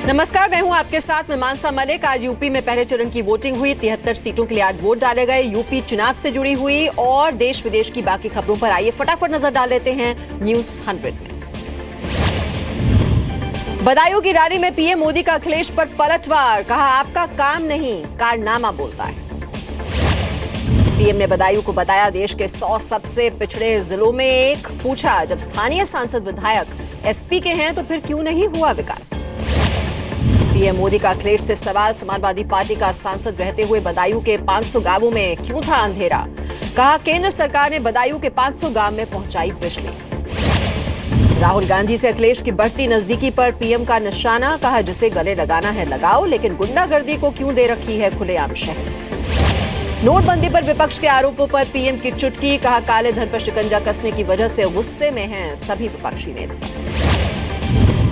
नमस्कार, मैं हूं आपके साथ में मानसा मलिक। आज यूपी में पहले चरण की वोटिंग हुई। 73 सीटों के लिए आज वोट डाले गए। यूपी चुनाव से जुड़ी हुई और देश विदेश की बाकी खबरों पर आइए फटाफट नजर डाल लेते हैं न्यूज 100 में। बदायूं की रैली में पीएम मोदी का अखिलेश पर पलटवार, कहा आपका काम नहीं कारनामा बोलता है। पीएम ने बदायूं को बताया देश के 100 सबसे पिछड़े जिलों में एक। पूछा जब स्थानीय सांसद विधायक एसपी के हैं तो फिर क्यों नहीं हुआ विकास। पीएम मोदी का अखिलेश से सवाल, समाजवादी पार्टी का सांसद रहते हुए बदायूं के 500 गांवों में क्यों था अंधेरा। कहा केंद्र सरकार ने बदायूं के 500 गांव में पहुंचाई बिजली। राहुल गांधी से अखिलेश की बढ़ती नजदीकी पर पीएम का निशाना। कहा जिसे गले लगाना है लगाओ, लेकिन गुंडागर्दी को क्यों दे रखी है खुलेआम शहर। नोटबंदी पर विपक्ष के आरोपों पर पीएम की चुटकी। कहा काले धन पर शिकंजा कसने की वजह से गुस्से में हैं सभी विपक्षी नेता।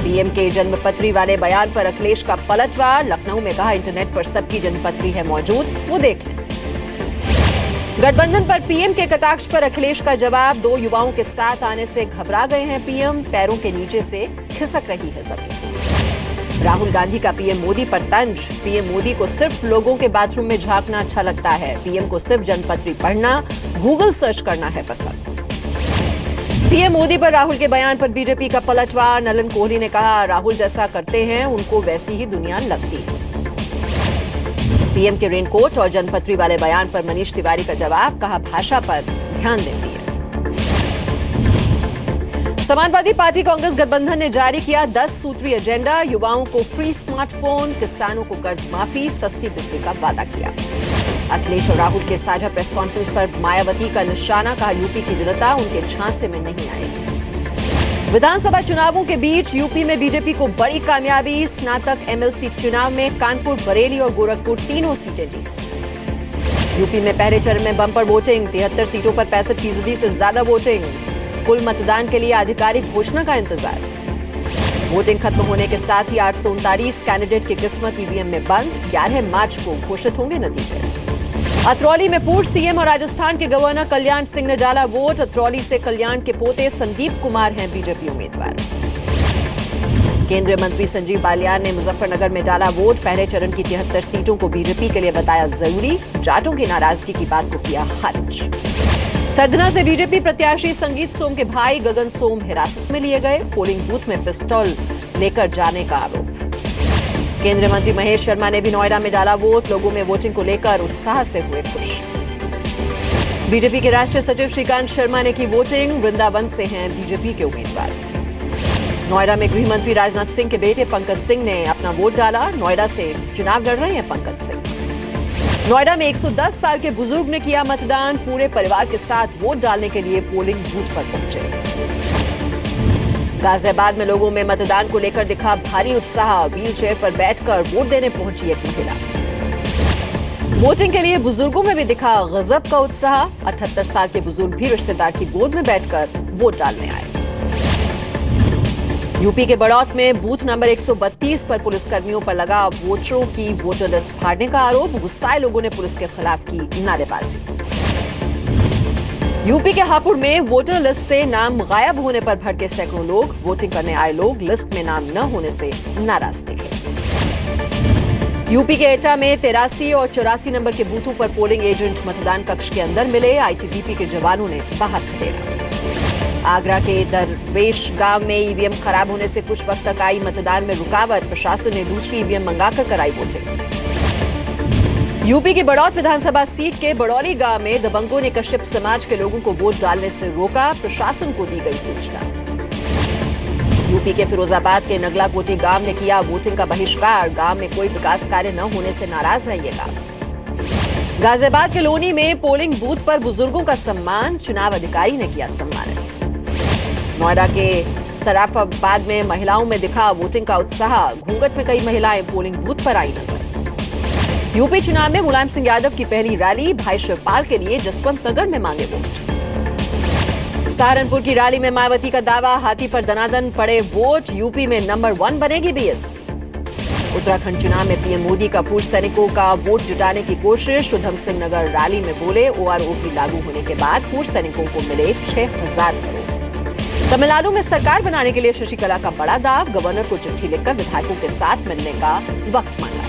पीएम के जन्मपत्री वाले बयान पर अखिलेश का पलटवार। लखनऊ में कहा इंटरनेट पर सबकी जन्मपत्री है मौजूद, वो देख लें। गठबंधन पर पीएम के कटाक्ष पर अखिलेश का जवाब। 2 युवाओं के साथ आने से घबरा गए हैं पीएम, पैरों के नीचे से खिसक रही है जमीन। राहुल गांधी का पीएम मोदी पर तंज। पीएम मोदी को सिर्फ लोगों के बाथरूम में झांकना अच्छा लगता है, पीएम को सिर्फ जन्मपत्री पढ़ना, गूगल सर्च करना है पसंद। पीएम मोदी पर राहुल के बयान पर बीजेपी का पलटवार। नलन कोहली ने कहा राहुल जैसा करते हैं उनको वैसी ही दुनिया लगती है। पीएम के रेनकोट और जन्मपत्री वाले बयान पर मनीष तिवारी का जवाब। कहा भाषा पर ध्यान दें पीएम। समाजवादी पार्टी कांग्रेस गठबंधन ने जारी किया 10 सूत्री एजेंडा। युवाओं को फ्री स्मार्टफोन, किसानों को कर्ज माफी, सस्ती बिजली का वादा किया। अखिलेश और राहुल के साझा प्रेस कॉन्फ्रेंस पर मायावती का निशाना। कहा यूपी की जनता उनके झांसे में नहीं आएगी। विधानसभा चुनावों के बीच यूपी में बीजेपी को बड़ी कामयाबी। स्नातक एमएलसी चुनाव में कानपुर, बरेली और गोरखपुर तीनों सीटें जीती। यूपी में पहले चरण में बम्पर वोटिंग। 73 सीटों पर 65% से ज्यादा वोटिंग। कुल मतदान के लिए आधिकारिक घोषणा का इंतजार। वोटिंग खत्म होने के साथ ही 839 कैंडिडेट की किस्मत ईवीएम में बंद। 11 मार्च को घोषित होंगे नतीजे। अतरौली में पूर्व सीएम और राजस्थान के गवर्नर कल्याण सिंह ने डाला वोट। अतरौली से कल्याण के पोते संदीप कुमार हैं बीजेपी उम्मीदवार। केंद्रीय मंत्री संजीव बालियान ने मुजफ्फरनगर में डाला वोट। पहले चरण की 73 सीटों को बीजेपी के लिए बताया जरूरी। जाटों की नाराजगी की बात को किया खारिज। सरधना से बीजेपी प्रत्याशी संगीत सोम के भाई गगन सोम हिरासत में लिए गए। पोलिंग बूथ में पिस्तौल लेकर जाने का आरोप। केंद्रीय मंत्री महेश शर्मा ने भी नोएडा में डाला वोट। लोगों में वोटिंग को लेकर उत्साह से हुए खुश। बीजेपी के राष्ट्रीय सचिव श्रीकांत शर्मा ने की वोटिंग। वृंदावन से हैं बीजेपी के उम्मीदवार। नोएडा में गृह मंत्री राजनाथ सिंह के बेटे पंकज सिंह ने अपना वोट डाला। नोएडा से चुनाव लड़ रहे हैं पंकज सिंह। नोएडा में 110 साल के बुजुर्ग ने किया मतदान। पूरे परिवार के साथ वोट डालने के लिए पोलिंग बूथ पर पहुंचे। गाजियाबाद में लोगों में मतदान को लेकर दिखा भारी उत्साह। व्हील चेयर पर बैठकर वोट देने पहुंची एक महिला। वोटिंग के लिए बुजुर्गों में भी दिखा गजब का उत्साह। 78 साल के बुजुर्ग भी रिश्तेदार की गोद में बैठकर वोट डालने आए। यूपी के बड़ौत में बूथ नंबर 132 पर पुलिसकर्मियों पर लगा वोटरों की वोटर लिस्ट फाड़ने का आरोप। गुस्साए लोगों ने पुलिस के खिलाफ की नारेबाजी। यूपी के हापुड़ में वोटर लिस्ट से नाम गायब होने पर भड़के सैकड़ों लोग। वोटिंग करने आए लोग लिस्ट में नाम न होने से नाराज दिखे। यूपी के एटा में 83 और 84 नंबर के बूथों पर पोलिंग एजेंट मतदान कक्ष के अंदर मिले। आईटीबीपी के जवानों ने बाहर खदेड़ा। आगरा के दरवेश गांव में ईवीएम खराब होने से कुछ वक्त तक आई मतदान में रुकावट। प्रशासन ने दूसरी ईवीएम मंगाकर कराई वोटिंग। यूपी की बड़ौत विधानसभा सीट के बड़ौली गांव में दबंगों ने कश्यप समाज के लोगों को वोट डालने से रोका। प्रशासन को दी गई सूचना। यूपी के फिरोजाबाद के नगला कोटी गांव ने किया वोटिंग का बहिष्कार। गांव में कोई विकास कार्य न होने से नाराज है ये गांव। गाजियाबाद के लोनी में पोलिंग बूथ पर बुजुर्गों का सम्मान। चुनाव अधिकारी ने किया सम्मानित। नोएडा के सराफाबाद में महिलाओं में दिखा वोटिंग का उत्साह। घूंघट में कई महिलाएं पोलिंग बूथ पर आई नजर। यूपी चुनाव में मुलायम सिंह यादव की पहली रैली। भाई शिवपाल के लिए जसवंत नगर में मांगे वोट। सहारनपुर की रैली में मायावती का दावा, हाथी पर दनादन पड़े वोट। यूपी में नंबर 1 बनेगी बीएसपी। उत्तराखंड चुनाव में पीएम मोदी का पूर्व सैनिकों का वोट जुटाने की कोशिश। उधम सिंह नगर रैली में बोले ओआरओपी लागू होने के बाद पूर्व सैनिकों को मिले 6,000 करोड़। तमिलनाडु में सरकार बनाने के लिए शशिकला का बड़ा दाव, गवर्नर को चिट्ठी लिखकर विधायकों के साथ मिलने का वक्त मांगा।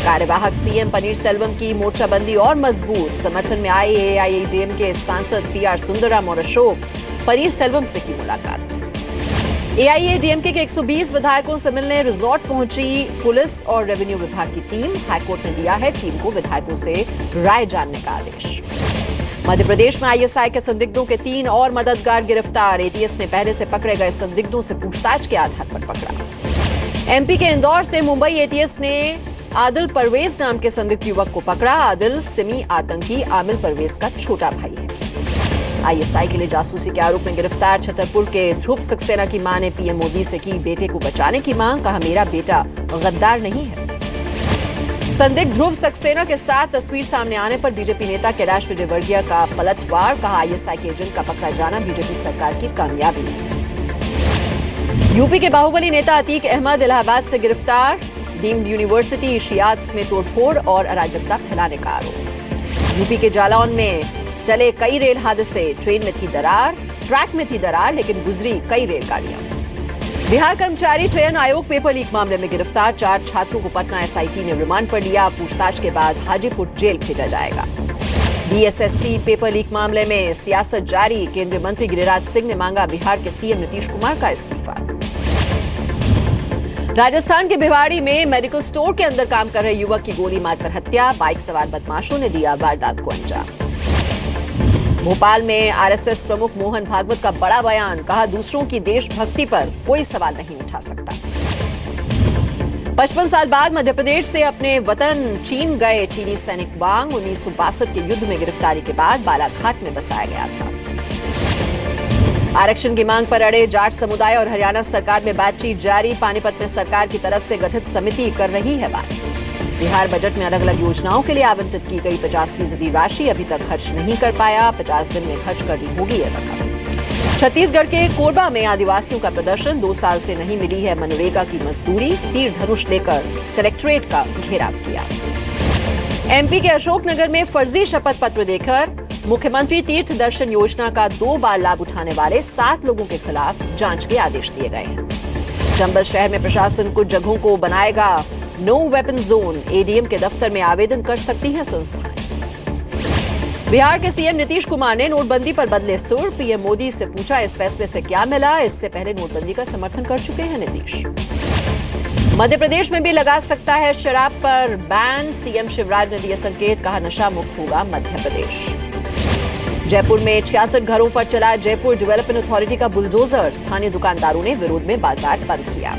कार्यवाहक सीएम पनीरसेल्वम की मोर्चाबंदी और मजबूत, समर्थन में आए एआईएडीएमके के सांसद पीआर सुंदरम और अशोक पनीरसेल्वम से की मुलाकात। एआईएडीएमके के 120 विधायकों से मिलने रिजॉर्ट पहुंची पुलिस और रेवेन्यू विभाग की टीम। हाईकोर्ट ने दिया है टीम को विधायकों से राय जानने का आदेश। मध्य प्रदेश में आईएसआई के संदिग्धों के 3 और मददगार गिरफ्तार। एटीएस ने पहले से पकड़े गए संदिग्धों से पूछताछ के आधार पर पकड़ा। एमपी के इंदौर से मुंबई एटीएस ने आदिल परवेज नाम के संदिग्ध युवक को पकड़ा। आदिल सिमी आतंकी आमिर परवेज का छोटा भाई है। आईएसआई के लिए जासूसी के आरोप में गिरफ्तार छतरपुर के ध्रुव सक्सेना की मां ने पीएम मोदी से की बेटे को बचाने की मांग। कहा, मेरा बेटा गद्दार नहीं है। संदिग्ध ध्रुव सक्सेना के साथ तस्वीर सामने आने पर बीजेपी नेता कैलाश विजयवर्गीय का पलटवार। कहा, आईएसआई के एजेंट का पकड़ा जाना बीजेपी सरकार की कामयाबी है। यूपी के बाहुबली नेता अतीक अहमद इलाहाबाद से गिरफ्तार। डीम्ड यूनिवर्सिटी शियात्स में तोड़फोड़ और अराजकता फैलाने का आरोप। यूपी के जालौन में चले कई रेल हादसे। ट्रेन में थी दरार, ट्रैक में थी दरार, लेकिन गुजरी कई रेलगाड़ियां। बिहार कर्मचारी चयन आयोग पेपर लीक मामले में गिरफ्तार 4 छात्रों को पटना एसआईटी ने रिमांड पर लिया। पूछताछ के बाद हाजीपुर जेल भेजा जाएगा। बीएसएससी पेपर लीक मामले में सियासत जारी। केंद्रीय मंत्री गिरिराज सिंह ने मांगा बिहार के सीएम नीतीश कुमार का इस्तीफा। राजस्थान के भिवाड़ी में मेडिकल स्टोर के अंदर काम कर रहे युवक की गोली मारकर हत्या। बाइक सवार बदमाशों ने दिया वारदात को अंजाम। भोपाल में आरएसएस प्रमुख मोहन भागवत का बड़ा बयान। कहा, दूसरों की देशभक्ति पर कोई सवाल नहीं उठा सकता। 55 साल बाद मध्य प्रदेश से अपने वतन चीन गए चीनी सैनिक वांग 1962 के युद्ध में गिरफ्तारी के बाद बालाघाट में बसाया गया था। आरक्षण की मांग पर अड़े जाट समुदाय और हरियाणा सरकार में बातचीत जारी। पानीपत में सरकार की तरफ से गठित समिति कर रही है बात। बिहार बजट में अलग अलग योजनाओं के लिए आवंटित की गई 50% राशि अभी तक खर्च नहीं कर पाया। 50 दिन में खर्च करनी होगी यह रकम। छत्तीसगढ़ के कोरबा में आदिवासियों का प्रदर्शन। 2 साल से नहीं मिली है मनरेगा की मजदूरी। तीर धनुष लेकर कलेक्ट्रेट का घेराव किया। एमपी के अशोकनगर में फर्जी शपथ पत्र देकर मुख्यमंत्री तीर्थ दर्शन योजना का 2 बार लाभ उठाने वाले 7 लोगों के खिलाफ जांच के आदेश दिए गए हैं। चंबल शहर में प्रशासन कुछ जगहों को बनाएगा नो वेपन जोन। एडीएम के दफ्तर में आवेदन कर सकती हैं संस्थाएं। बिहार के सीएम नीतीश कुमार ने नोटबंदी पर बदले सुर। पीएम मोदी से पूछा, इस फैसले से क्या मिला। इससे पहले नोटबंदी का समर्थन कर चुके हैं नीतीश। मध्य प्रदेश में भी लगा सकता है शराब पर बैन। सीएम शिवराज ने दिया संकेत। कहा, नशा मुक्त होगा मध्य प्रदेश। जयपुर में 66 घरों पर चला जयपुर डेवलपमेंट अथॉरिटी का बुलडोजर। स्थानीय दुकानदारों ने विरोध में बाजार बंद किया।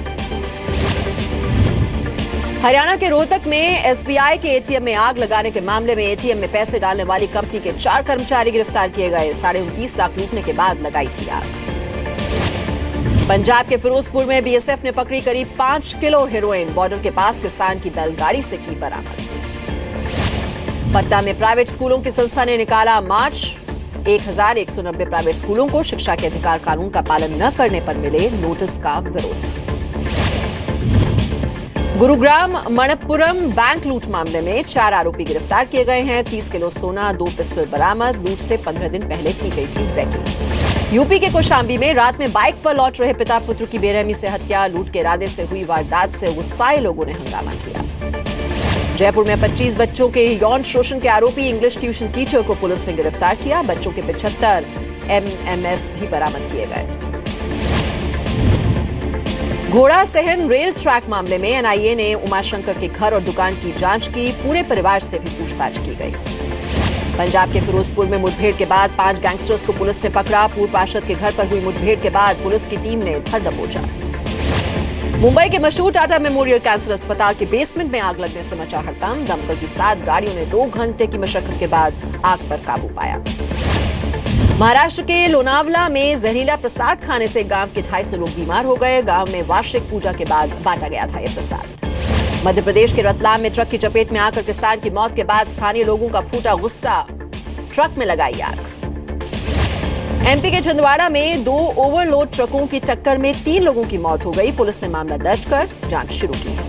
हरियाणा के रोहतक में एसबीआई के एटीएम में आग लगाने के मामले में एटीएम में पैसे डालने वाली कंपनी के 4 कर्मचारी गिरफ्तार किए गए। 29.5 लाख लूटने के बाद लगाई थी आग। पंजाब के फिरोजपुर में बीएसएफ ने पकड़ी करीब 5 किलो हेरोइन। बॉर्डर के पास किसान की बैलगाड़ी से की बरामद। पटना में प्राइवेट स्कूलों की संस्था ने निकाला मार्च। 1190 प्राइवेट स्कूलों को शिक्षा के अधिकार कानून का पालन न करने पर मिले नोटिस का विरोध। गुरुग्राम मणप्पुरम बैंक लूट मामले में 4 आरोपी गिरफ्तार किए गए हैं। 30 किलो सोना, 2 पिस्टल बरामद। लूट से 15 दिन पहले की गई थी रैकी। यूपी के कौशाम्बी में रात में बाइक पर लौट रहे पिता पुत्र की बेरहमी से हत्या। लूट के इरादे से हुई वारदात से गुस्साए लोगों ने हंगामा किया। जयपुर में 25 बच्चों के यौन शोषण के आरोपी इंग्लिश ट्यूशन टीचर को पुलिस ने गिरफ्तार किया। बच्चों के 75 एमएमएस भी बरामद किए गए। घोड़ा सहन रेल ट्रैक मामले में एनआईए ने उमाशंकर के घर और दुकान की जांच की। पूरे परिवार से भी पूछताछ की गई। पंजाब के फिरोजपुर में मुठभेड़ के बाद 5 गैंगस्टर्स को पुलिस ने पकड़ा। पूर्व पार्षद के घर पर हुई मुठभेड़ के बाद पुलिस की टीम ने धर दबोचा। मुंबई के मशहूर टाटा मेमोरियल कैंसर अस्पताल के बेसमेंट में आग लगने से मचा हड़कंप। दमकल की 7 गाड़ियों ने 2 घंटे की मशक्कत के बाद आग पर काबू पाया। महाराष्ट्र के लोनावला में जहरीला प्रसाद खाने से गांव के 250 लोग बीमार हो गए। गांव में वार्षिक पूजा के बाद बांटा गया था यह प्रसाद। मध्य प्रदेश के रतलाम में ट्रक की चपेट में आकर किसान की मौत के बाद स्थानीय लोगों का फूटा गुस्सा। ट्रक में लगाई आग। एमपी के छिंदवाड़ा में 2 ओवरलोड ट्रकों की टक्कर में 3 लोगों की मौत हो गई। पुलिस ने मामला दर्ज कर जांच शुरू की है।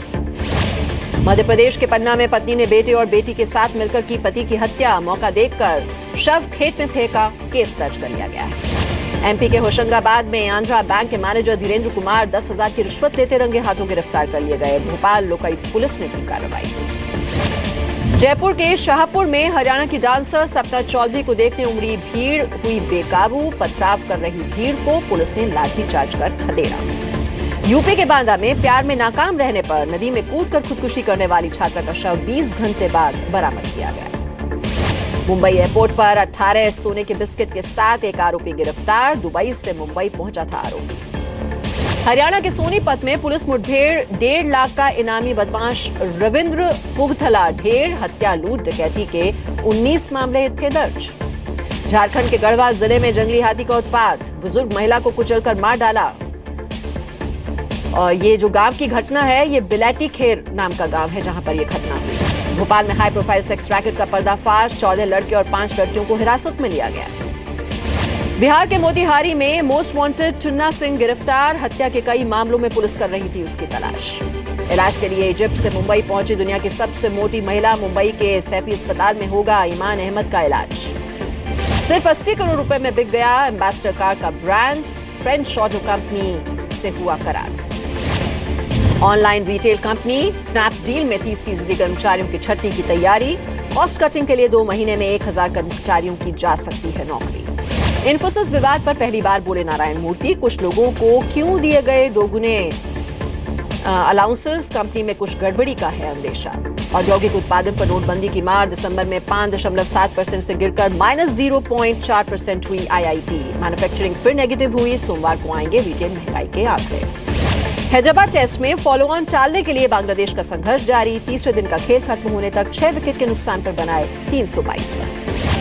मध्य प्रदेश के पन्ना में पत्नी ने बेटे और बेटी के साथ मिलकर की पति की हत्या। मौका देखकर शव खेत में फेंका। केस दर्ज कर लिया गया है। एमपी के होशंगाबाद में आंध्रा बैंक के मैनेजर धीरेन्द्र कुमार 10,000 की रिश्वत लेते रंगे हाथों गिरफ्तार कर लिए गए। भोपाल लोकायुक्त पुलिस ने की कार्रवाई। जयपुर के शाहपुर में हरियाणा की डांसर सपना चौधरी को देखने उमड़ी भीड़ हुई बेकाबू। पथराव कर रही भीड़ को पुलिस ने लाठीचार्ज कर खदेड़ा। यूपी के बांदा में प्यार में नाकाम रहने पर नदी में कूदकर खुदकुशी करने वाली छात्रा का शव 20 घंटे बाद बरामद किया गया। मुंबई एयरपोर्ट पर 18 सोने के बिस्किट के साथ एक आरोपी गिरफ्तार। दुबई से मुंबई पहुंचा था आरोपी। हरियाणा के सोनीपत में पुलिस मुठभेड़, 1.5 लाख का इनामी बदमाश रविंद्र पुगथला ढेर, हत्या लूट डकैती के 19 मामले थे दर्ज। झारखंड के गढ़वा जिले में जंगली हाथी का उत्पात, बुजुर्ग महिला को कुचलकर मार डाला। और ये जो गांव की घटना है, ये बिलेटी खेर नाम का गांव है जहां पर यह घटना हुई। भोपाल में हाई प्रोफाइल सेक्स रैकेट का पर्दाफाश, 14 लड़के और 5 लड़कियों को हिरासत में लिया गया। बिहार के मोतिहारी में मोस्ट वांटेड टुन्ना सिंह गिरफ्तार। हत्या के कई मामलों में पुलिस कर रही थी उसकी तलाश। इलाज के लिए इजिप्ट से मुंबई पहुंची दुनिया की सबसे मोटी महिला, मुंबई के सैफी अस्पताल में होगा ईमान अहमद का इलाज। सिर्फ 80 करोड़ रुपए में बिक गया एम्बेसडर कार का ब्रांड, फ्रेंच ऑटो कंपनी से हुआ करार। ऑनलाइन रिटेल कंपनी स्नैपडील में 30% कर्मचारियों की छटनी की तैयारी। कॉस्ट कटिंग के लिए 2 महीने में 1000 कर्मचारियों की जा सकती है नौकरी। इन्फोसिस विवाद पर पहली बार बोले नारायण मूर्ति, कुछ लोगों को क्यों दिए गए दोगुने अलाउंसेस, कंपनी में कुछ गड़बड़ी का है अंदेशा। औद्योगिक उत्पादन पर नोटबंदी की मार, दिसंबर में 5.7% से गिरकर -0.4% हुई आईआईपी। मैन्युफैक्चरिंग फिर नेगेटिव हुई, सोमवार को आएंगे रिटेल महंगाई के आंकड़े। हैदराबाद टेस्ट में फॉलो ऑन टालने के लिए बांग्लादेश का संघर्ष जारी। तीसरे दिन का खेल खत्म होने तक 6 विकेट के नुकसान पर बनाए 322 रन।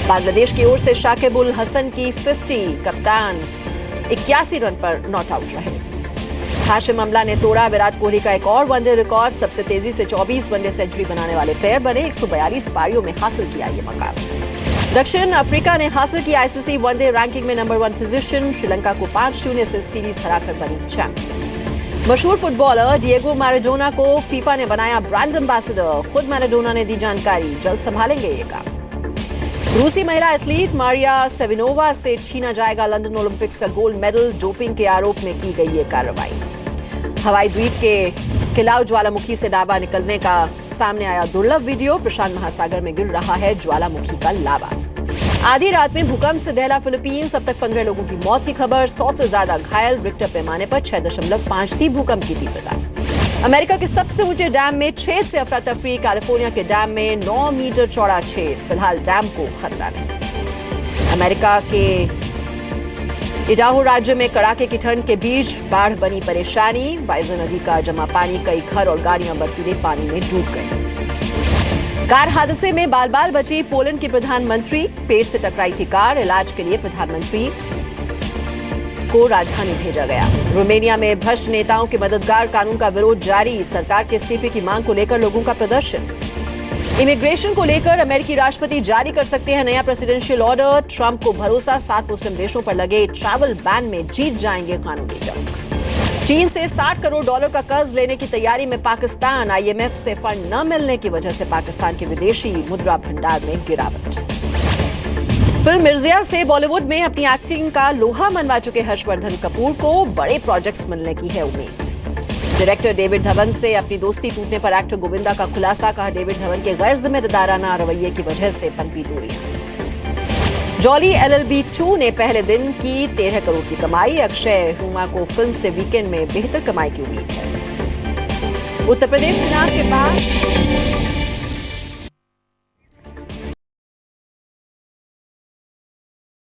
बांग्लादेश की ओर से शाकिब उल हसन की 50, कप्तान 81 रन पर नॉट आउट रहे। हाशिम अमला ने तोड़ा विराट कोहली का एक और वनडे रिकॉर्ड। सबसे तेजी से 24 वनडे सेंचुरी बनाने वाले प्लेयर बने। 142 पारियों में हासिल किया ये मकाम। दक्षिण अफ्रीका ने हासिल की आईसीसी वनडे रैंकिंग में नंबर 1 पोजीशन। श्रीलंका को 5-0 से सीरीज हराकर बनी चैंपियन। मशहूर फुटबॉलर डिएगो मैराडोना को फीफा ने बनाया ब्रांड एम्बेसडर। खुद मैराडोना ने दी जानकारी, जल्द संभालेंगे ये काम। रूसी महिला एथलीट मारिया सेविनोवा से छीना जाएगा लंदन ओलंपिक्स का गोल्ड मेडल। डोपिंग के आरोप में की गई ये कार्रवाई। हवाई द्वीप के किलाउ ज्वालामुखी से लावा निकलने का सामने आया दुर्लभ वीडियो। प्रशांत महासागर में गिर रहा है ज्वालामुखी का लावा। आधी रात में भूकंप से दहला फिलीपींस, अब तक 15 लोगों की मौत की खबर। 100 से ज्यादा घायल। रिक्टर पैमाने पर 6.5 थी भूकंप की तीव्रता। अमेरिका के सबसे ऊंचे डैम में छेद से अफरा तफरी। कैलिफोर्निया के डैम में 9 मीटर चौड़ा छेद। फिलहाल डैम को खतरा नहीं। अमेरिका के इडाहो राज्य में कड़ाके की ठंड के बीच बाढ़ बनी परेशानी। बाइजन नदी का जमा पानी, कई घर और गाड़ियां बर्फीले पानी में डूब गई। कार हादसे में बाल बाल बची पोलैंड की प्रधानमंत्री। पेड़ से टकराई थी कार। इलाज के लिए प्रधानमंत्री को राजधानी भेजा गया। रोमानिया में भ्रष्ट नेताओं के मददगार कानून का विरोध जारी। सरकार के इस्तीफे की मांग को लेकर लोगों का प्रदर्शन। इमिग्रेशन को लेकर अमेरिकी राष्ट्रपति जारी कर सकते हैं नया प्रेसिडेंशियल ऑर्डर। ट्रंप को भरोसा, 7 मुस्लिम देशों पर लगे ट्रैवल बैन में जीत जाएंगे कानूनी जंग। चीन से $60 करोड़ का कर्ज लेने की तैयारी में पाकिस्तान। आईएमएफ से फंड न मिलने की वजह से पाकिस्तान के विदेशी मुद्रा भंडार में गिरावट। फिल्म मिर्जिया से बॉलीवुड में अपनी एक्टिंग का लोहा मनवा चुके हर्षवर्धन कपूर को बड़े प्रोजेक्ट्स मिलने की है उम्मीद। डायरेक्टर डेविड धवन से अपनी दोस्ती टूटने पर एक्टर गोविंदा का खुलासा। कहा, डेविड धवन के गैर जिम्मेदाराना रवैये की वजह से पनपी दूरियां। जॉली एलएलबी 2 ने पहले दिन की 13 करोड़ की कमाई। अक्षय हुमा को फिल्म से वीकेंड में बेहतर कमाई की उम्मीद है। उत्तर प्रदेश चुनाव के बाद